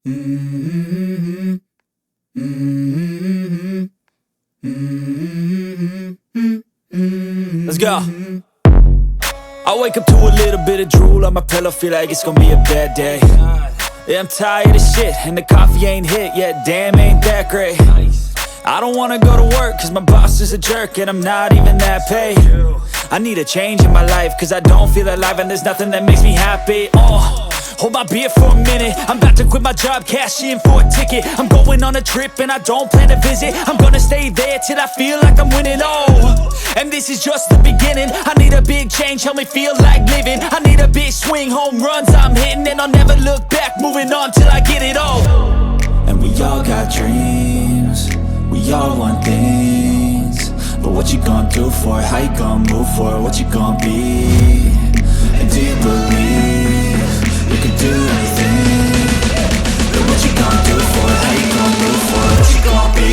Mm-hmm. Mm-hmm. Mm-hmm. Let's go. I wake up to a little bit of drool on my pillow, feel like it's gonna be a bad day. Yeah, I'm tired of shit, and the coffee ain't hit yet, damn, ain't that great. I don't wanna go to work, cause my boss is a jerk, and I'm not even that paid. I need a change in my life, cause I don't feel alive, and there's nothing that makes me happy. Hold my beer for a minute, I'm about to quit my job, cash in for a ticket. I'm going on a trip and I don't plan to visit. I'm gonna stay there till I feel like I'm winning, and this is just the beginning. I need a big change, help me feel like living. I need a big swing, home runs I'm hitting, and I'll never look back, moving on till I get it all. And we all got dreams, we all want things, but what you gonna do for it? How you gonna move for it? What you gonna be? And do you believe you can do anything? But what you gonna do for it? How you gonna move for it? What you gonna be?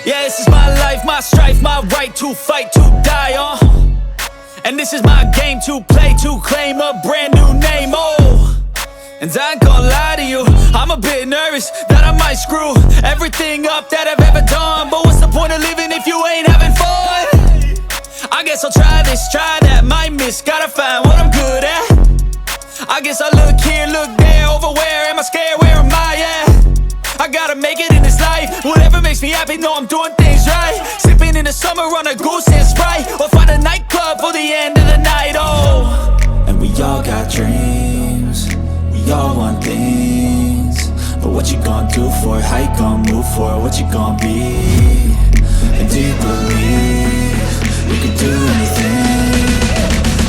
Yeah, this is my life, my strife, my right to fight, to die on. And this is my game to play, to claim a brand new name, And I ain't gonna lie to you, I'm a bit nervous that I might screw everything up that I've ever done. But what's the point of living if you ain't having fun? I guess I'll try this, try that, might miss, gotta find what I'm good at. I guess I look here, look there, over where am I scared, where am I at? I gotta make it in this life, whatever makes me happy, know I'm doing things right. Sipping in the summer on a goose and Sprite, or find a nightclub for the end of the night, And we all got dreams, we all want things, but what you gonna do for it? How you gonna move for it? What you gonna be? And do you believe you can do anything?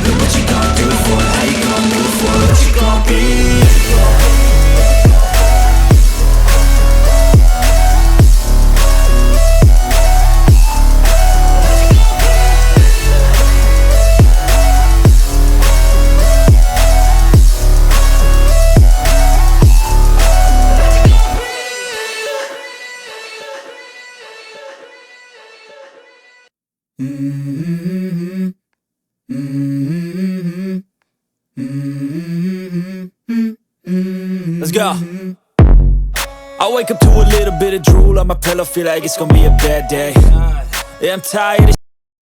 But what you gonna do for it? How you gonna move for it? What you gonna be? Mm-hmm. Mm-hmm. Mm-hmm. Let's go. I wake up to a little bit of drool on my pillow, feel like it's gonna be a bad day. Yeah, I'm tired of